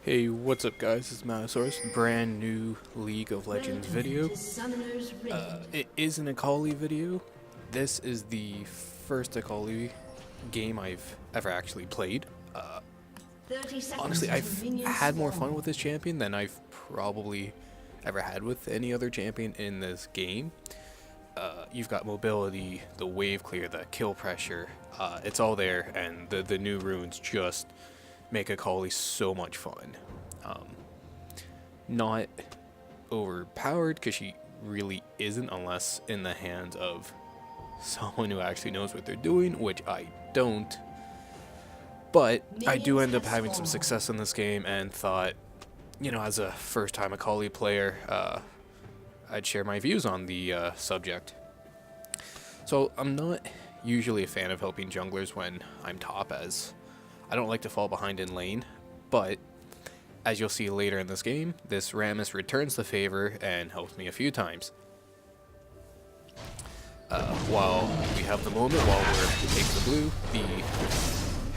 Hey, what's up guys, it's Matasaurus, brand new League of Legends video. It is an Akali video. This is the first Akali game I've ever actually played. Honestly, I've had more fun with this champion than I've probably ever had with any other champion in this game. You've got mobility, the wave clear, the kill pressure, it's all there, and the new runes just make Akali so much fun. Not overpowered, because she really isn't unless in the hands of someone who actually knows what they're doing, which I don't. But I do end up having some success in this game and thought, you know, as a first time Akali player, I'd share my views on the subject. So I'm not usually a fan of helping junglers when I'm top, as I don't like to fall behind in lane, but as you'll see later in this game, this Rammus returns the favor and helps me a few times. While we have the moment, while we're taking the blue,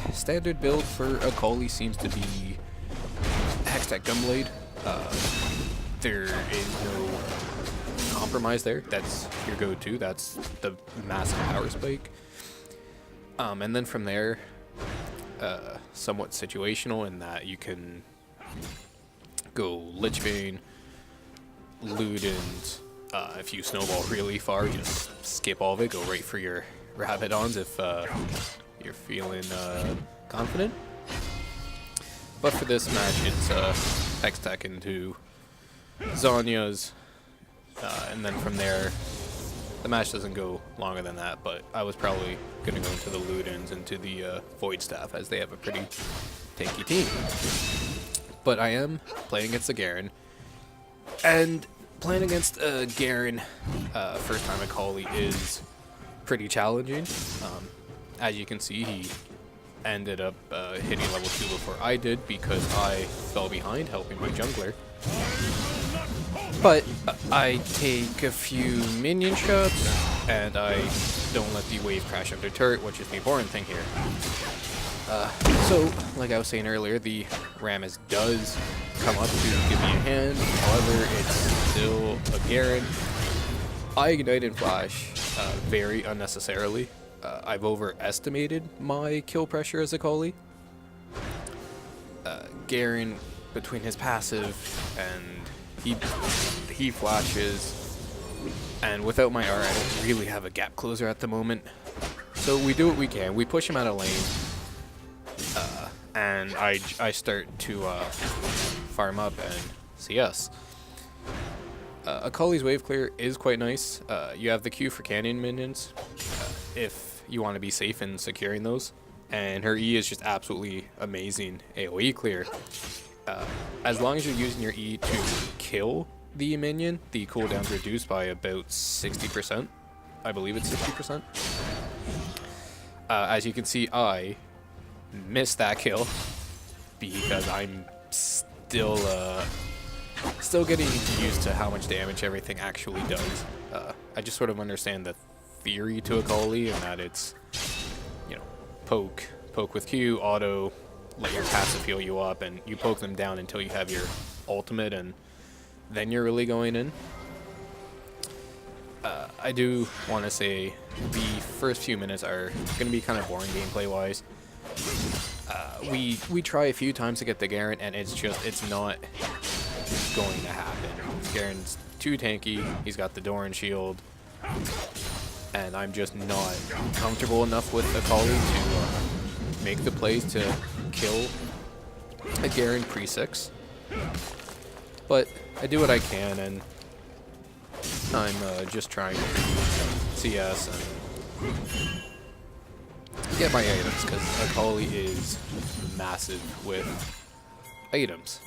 the standard build for Akali seems to be Hextech Gunblade. There is no compromise there. That's your go-to. That's the massive power spike. And then from there, somewhat situational in that you can go Lich Bane, Ludens. If you snowball really far, just skip all of it, go right for your Rabadons if you're feeling confident. But for this match, it's Hextech into Zhonya's, and then from there, the match doesn't go longer than that, but I was probably going to go into the Ludens, into the Void Staff, as they have a pretty tanky team. But I am playing against a Garen, and playing against a Garen first time Akali is pretty challenging. As you can see, he ended up hitting level 2 before I did because I fell behind helping my jungler. But I take a few minion shots, and I don't let the wave crash under turret, which is the important thing here. So, like I was saying earlier, the Rammus does come up to give me a hand, however, it's still a Garen. I ignite and flash very unnecessarily. I've overestimated my kill pressure as Akali. Garen, between his passive and he flashes, and without my R, I don't really have a gap closer at the moment. So we do what we can. We push him out of lane, and I start to farm up and CS. Akali's wave clear is quite nice. You have the Q for canyon minions, if you want to be safe in securing those, and her E is just absolutely amazing AoE clear. As long as you're using your E to kill the minion, the cooldown's reduced by about 60%. I believe it's 60%. As you can see, I missed that kill because I'm still getting used to how much damage everything actually does. I just sort of understand the theory to Akali, and that it's, you know, poke with Q, auto, let your passive heal you up, and you poke them down until you have your ultimate, and then you're really going in. I do want to say the first few minutes are going to be kind of boring gameplay wise. We try a few times to get the Garen, and it's not going to happen. Garen's too tanky, he's got the Doran shield, and I'm just not comfortable enough with Akali to make the plays to kill a Garen pre-6. But I do what I can, and I'm just trying to CS and get my items, because Akali is massive with items.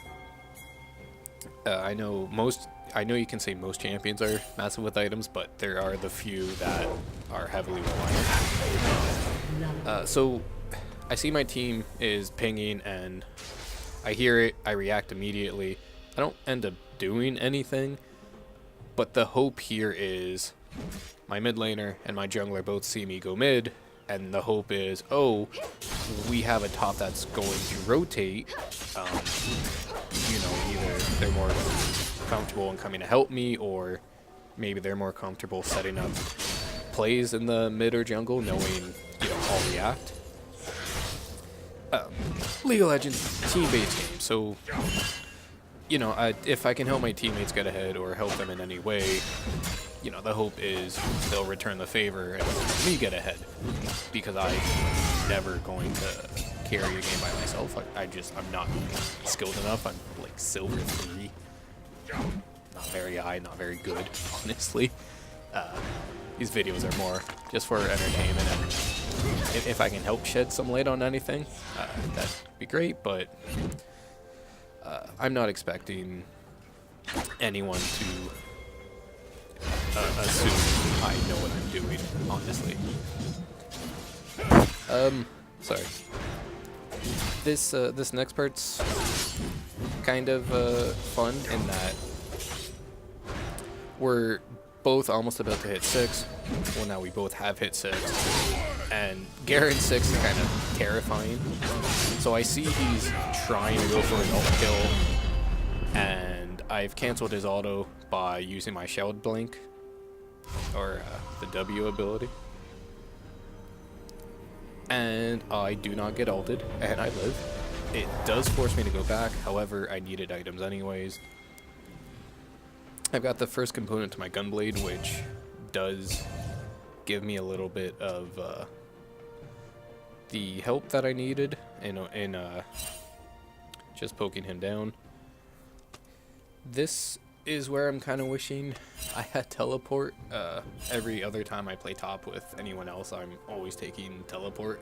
I know you can say most champions are massive with items, but there are the few that are heavily reliant. So I see my team is pinging, and I hear it, I react immediately. I don't end up doing anything, but the hope here is my mid laner and my jungler both see me go mid, and the hope is, oh, we have a top that's going to rotate. You know, either they're more comfortable in coming to help me, or maybe they're more comfortable setting up plays in the mid or jungle, knowing, you know, I'll react. League of Legends team-based game, so, you know, if I can help my teammates get ahead or help them in any way, you know, the hope is they'll return the favor and let me get ahead, because I'm never going to carry a game by myself. I'm not skilled enough. I'm like silver 3, not very high, not very good, honestly. These videos are more just for entertainment, and if I can help shed some light on anything, that'd be great, but I'm not expecting anyone to assume I know what I'm doing, honestly. Sorry. This next part's kind of fun in that we're both almost about to hit 6. Well, now we both have hit 6. And Garen's 6 is kind of terrifying. So I see he's trying to go for an ult kill, and I've canceled his auto by using my Shelled Blink, or the W ability. And I do not get ulted, and I live. It does force me to go back, however, I needed items anyways. I've got the first component to my Gunblade, which does give me a little bit of the help that I needed in just poking him down. This is where I'm kind of wishing I had teleport. Every other time I play top with anyone else, I'm always taking teleport.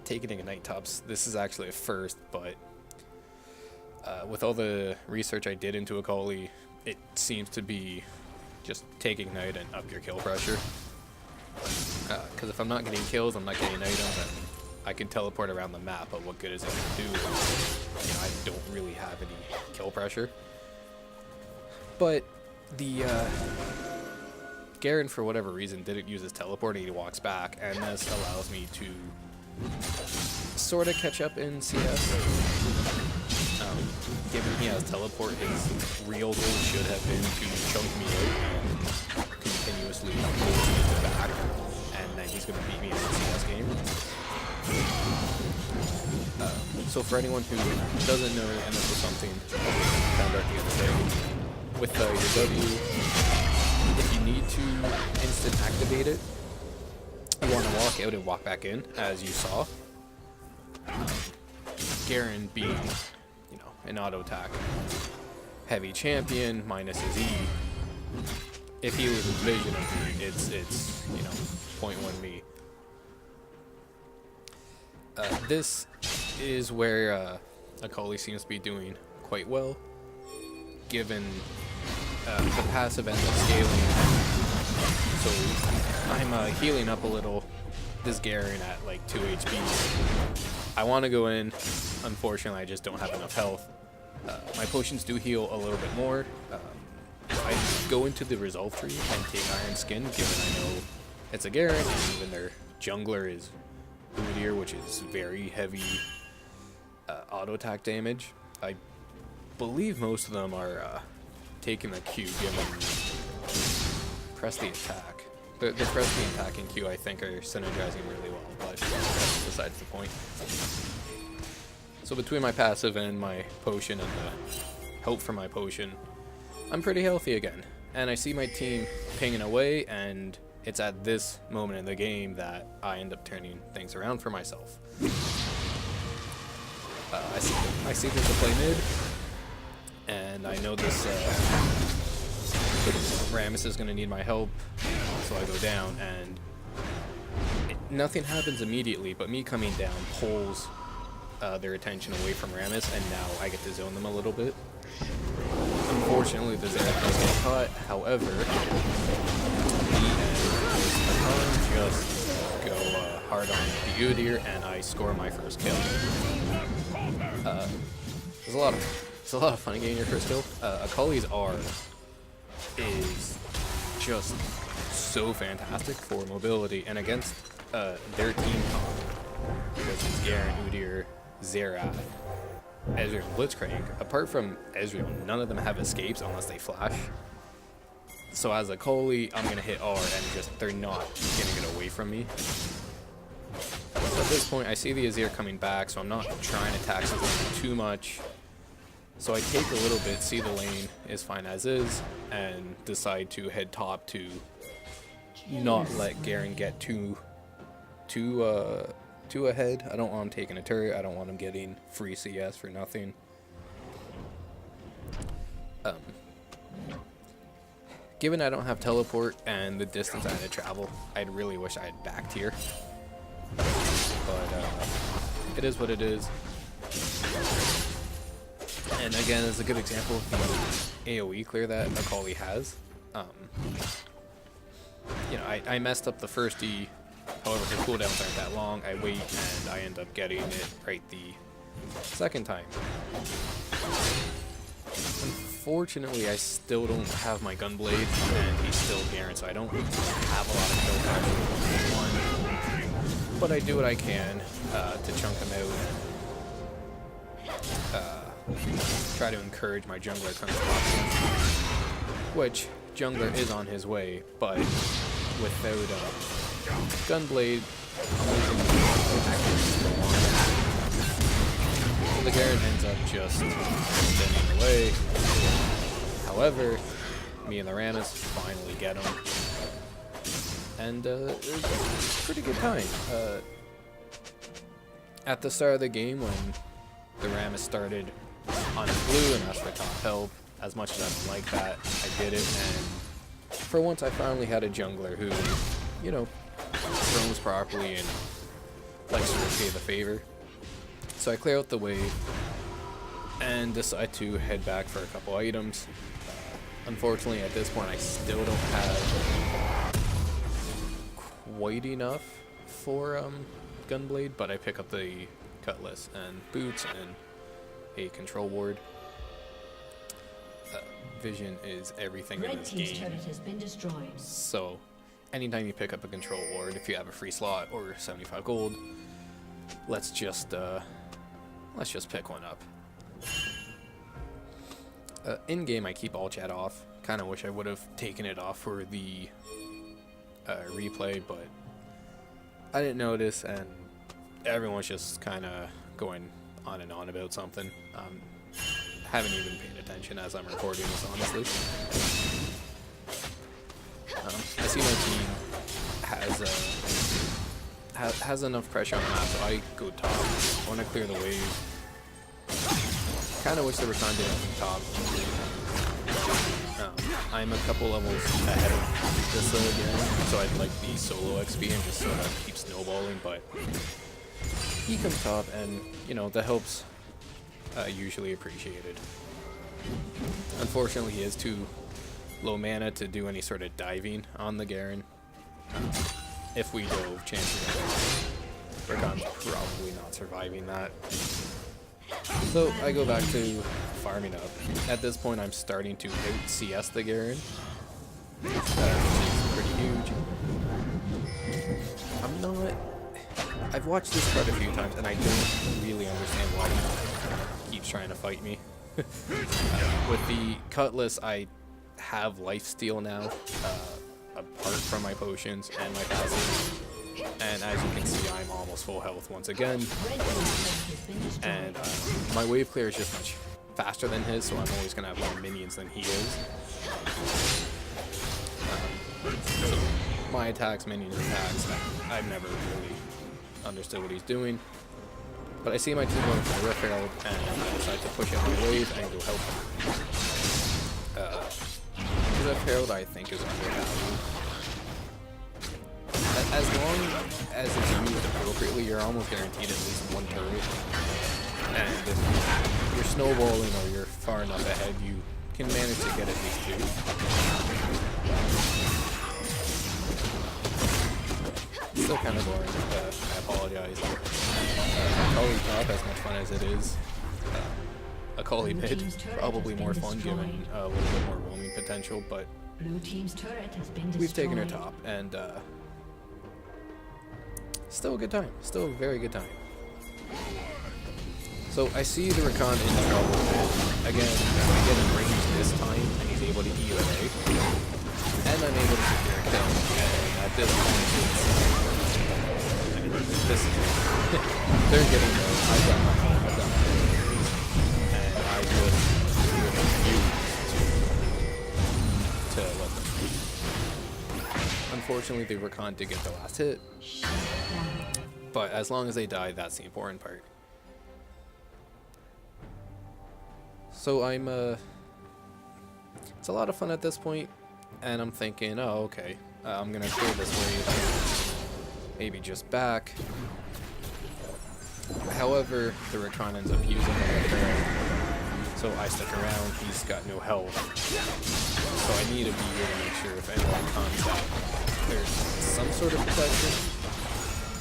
Taking Ignite tops, this is actually a first, but with all the research I did into Akali, it seems to be just take Ignite and up your kill pressure. Because if I'm not getting kills, I'm not getting items, and I can teleport around the map, but what good is it to do? You know, I don't really have any kill pressure. But the Garen, for whatever reason, didn't use his teleport, and he walks back, and this allows me to sort of catch up in CS. Given he has teleport, his real goal should have been to chunk me out and continuously force me to back, and then he's going to beat me in the CS game. So for anyone who doesn't know, and this was something I found out the other day, with your W, if you need to instant activate it, you want to walk out and walk back in, as you saw. Garen being, you know, an auto attack heavy champion minus his E, if he loses vision of me, it's you know, 0.1 me. This is where Akali seems to be doing quite well, given the passive ends up scaling. So I'm healing up a little. This Garen at like 2 HP. I want to go in. Unfortunately, I just don't have enough health. My potions do heal a little bit more. I go into the resolve tree and take Iron Skin, given I know it's a Garen, and even their jungler is Udyr, which is very heavy auto attack damage. I believe most of them are taking the Q, given press the attack. The press the attack and Q, I think, are synergizing really well, but that's besides the point. So between my passive and my potion and the hope for my potion, I'm pretty healthy again. And I see my team pinging away, and it's at this moment in the game that I end up turning things around for myself. I see there's a play mid, and I know this Rammus is going to need my help, so I go down, and nothing happens immediately, but me coming down pulls their attention away from Rammus, and now I get to zone them a little bit. Unfortunately, the Xerath does get caught. However, me and Akali just go hard on the Udyr, and I score my first kill. It's a lot of fun getting your first kill. Akali's R is just so fantastic for mobility, and against their team comp, which is Garen, Udyr, Xerath, Ezreal, and Blitzcrank, apart from Ezreal, none of them have escapes unless they flash. So as Akali, I'm gonna hit R and just they're not gonna get away from me. So at this point, I see the Azir coming back, so I'm not trying to tax his lane too much. So I take a little bit, see the lane is fine as is, and decide to head top to not let Garen get too ahead. I don't want him taking a turret. I don't want him getting free CS for nothing. Given I don't have teleport and the distance I had to travel, I'd really wish I had back tier. But it is what it is. And again, it's a good example of the AoE clear that Akali has. You know, I messed up the first E. However, her cooldowns aren't that long. I wait and I end up getting it right the second time. Unfortunately, I still don't have my Gunblade, and he's still Garen, so I don't have a lot of kill capture one. But I do what I can to chunk him out and try to encourage my jungler to come to top, which jungler is on his way, but without Gunblade, the Garen ends up just spinning away. However, me and the Rammus finally get him. And it was a pretty good time. At the start of the game, when the Rammus started on blue and asked for top help, as much as I don't like that, I did it. And for once, I finally had a jungler who, you know, roams properly and likes to repay the favor. So I clear out the wave and decide to head back for a couple items. Unfortunately, at this point, I still don't have quite enough for Gunblade, but I pick up the Cutlass and boots and a control ward. Vision is everything in this game. Turret has been destroyed. So anytime you pick up a control ward, if you have a free slot or 75 gold, let's just pick one up. In game, I keep all chat off. Kind of wish I would have taken it off for the replay, but I didn't notice, and everyone's just kind of going on and on about something. Haven't even paid attention as I'm recording this, honestly. I see my team has enough pressure on the map, so I go top. I want to clear the wave. Kind of wish there was time to get top. I'm a couple levels ahead of this again, so I'd like the solo XP and just sort of keep snowballing, but he comes top, and you know, the help's usually appreciated. Unfortunately, he is too low mana to do any sort of diving on the Garen. If we dove, chances are Rakan's probably not surviving that. So I go back to farming up. At this point, I'm starting to out CS the Garen, which is pretty huge. I've watched this card a few times, and I don't really understand why he keeps trying to fight me. With the Cutlass, I have lifesteal now, apart from my potions and my passive. And as you can see, I'm almost full health once again. And my wave clear is just much faster than his, so I'm always going to have more minions than he is. So my attacks, minions attacks, I've never really understood what he's doing. But I see my team going for the Rift Herald, and I decide to push out my wave and go help him. Rift Herald, I think, is undervalued. As long as it's used appropriately, you're almost guaranteed at least one turret. And if you're snowballing or you're far enough ahead, you can manage to get at least two. Still kind of boring, I apologize. Akali top, as much fun as it is. Akali mid, probably more fun given a little bit more roaming potential, but we've taken her top, and Still a good time. Still a very good time. So I see the Rakan in trouble, and again, I get in range this time, and he's able to EUA, and I'm able to secure a kill, and at this point, this is they're getting low, I've got my enemies, and I just refuse to let them beat. Unfortunately, the Rakan did get the last hit, but as long as they die, that's the important part. So I'm, it's a lot of fun at this point, and I'm thinking, oh, okay, I'm gonna clear this wave, maybe just back. However, the Rakan ends up using it there, so I stick around, he's got no health. So I need to be here to make sure if anyone comes out, there's some sort of protection.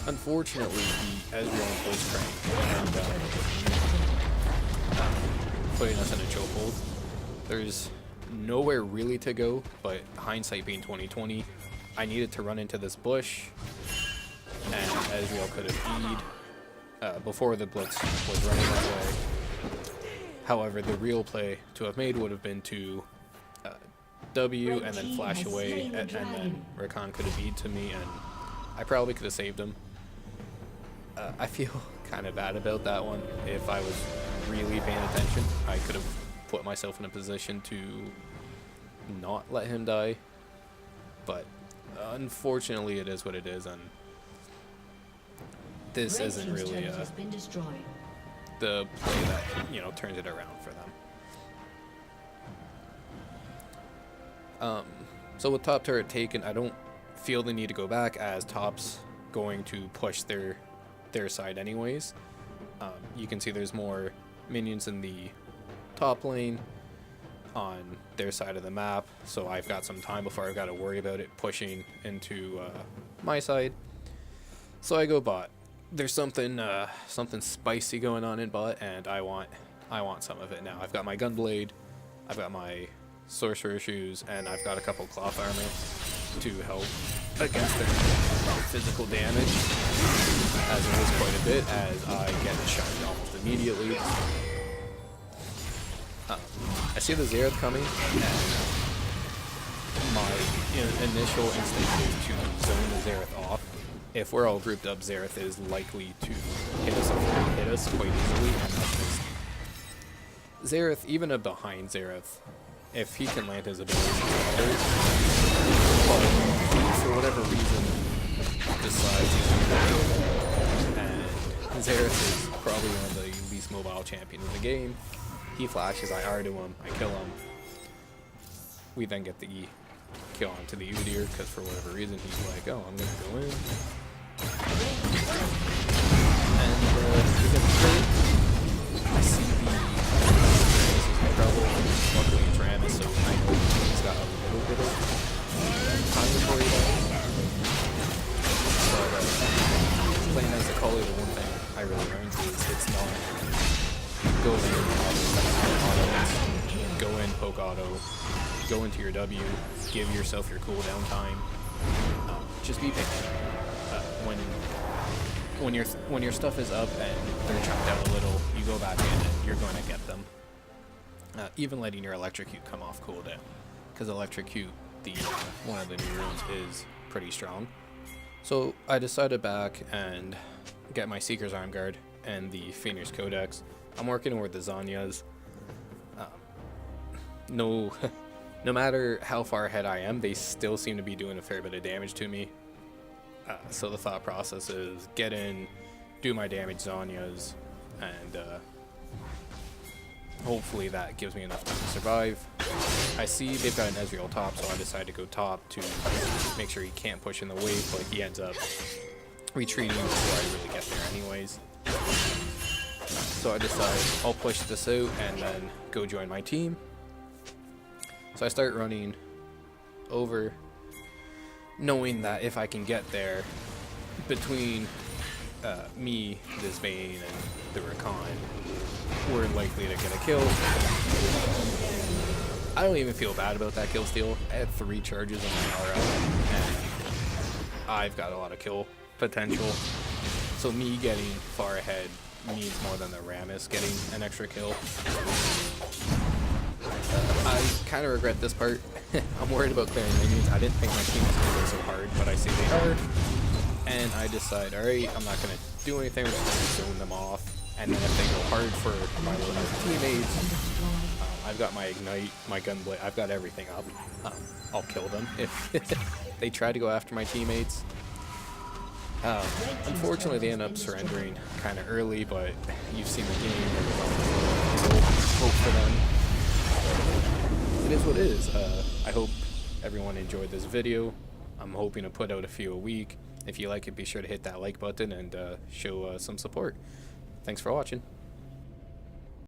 Unfortunately, the Ezreal was crank, and putting us in a chokehold. There's nowhere really to go, but hindsight being 2020, I needed to run into this bush, and Ezreal could have E'd before the blitz was running that way. However, the real play to have made would have been to W and then flash away, and then Rakan could have E'd to me, and I probably could have saved him. I feel kind of bad about that one. If I was really paying attention, I could have put myself in a position to not let him die, but unfortunately it is what it is, and this isn't really the play that, you know, turns it around for them. So with top turret taken, I don't feel the need to go back, as top's going to push their side anyways. You can see there's more minions in the top lane on their side of the map, so I've got some time before I've got to worry about it pushing into my side. So I go bot. There's something spicy going on in bot, and I want some of it now. I've got my gunblade, I've got my sorcerer shoes, and I've got a couple cloth armor to help against their physical damage, as it is quite a bit, as I get shot almost immediately. I see the Xerath coming, and my initial instinct is to zone the Xerath off. If we're all grouped up, Xerath is likely to hit us quite easily, and that's just Xerath, even a behind Xerath, if he can land his ability, but for whatever reason decides he's and Xerath is probably one of the least mobile champions in the game. He flashes, I R to him, I kill him. We then get the kill onto the Udyr, because for whatever reason he's like, oh, I'm gonna go in. And we get the trade. I see the trouble. Luckily it's Rammus, so I know he's got a little bit of time before he dies. But playing as Akali, the one thing I really learned is it's not go in, poke auto, go into your W, give yourself your cooldown time. Just be patient. When your stuff is up and they're chopped out a little, you go back in and you're going to get them. Even letting your electrocute come off cooldown, because electrocute, one of the new runes, is pretty strong. So I decided back and get my Seeker's Arm Guard and the Phoenix Codex. I'm working with the Zanyas. No matter how far ahead I am, they still seem to be doing a fair bit of damage to me. So the thought process is get in, do my damage Zanyas, and hopefully that gives me enough time to survive. I see they've got an Ezreal top, so I decide to go top to make sure he can't push in the wave, but he ends up retreating before I really get there anyways. So I decide I'll push this out and then go join my team. So I start running over, knowing that if I can get there, between me, this Vayne, and the Rakan, we're likely to get a kill. I don't even feel bad about that kill steal. I had 3 charges on my RL, and I've got a lot of kill potential. So me getting far ahead means more than the Rammus getting an extra kill. I kind of regret this part. I'm worried about clearing minions. I didn't think my team was going to go so hard, but I see they are. And I decide, alright, I'm not going to do anything. I'm just going to zone them off. And then if they go hard for my little teammates, I've got my Ignite, my Gunblade, I've got everything up. I'll kill them if they try to go after my teammates. Unfortunately, they end up surrendering kind of early, but you've seen the game. Hope for them. It is what it is. I hope everyone enjoyed this video. I'm hoping to put out a few a week. If you like it, be sure to hit that like button and show some support. Thanks for watching.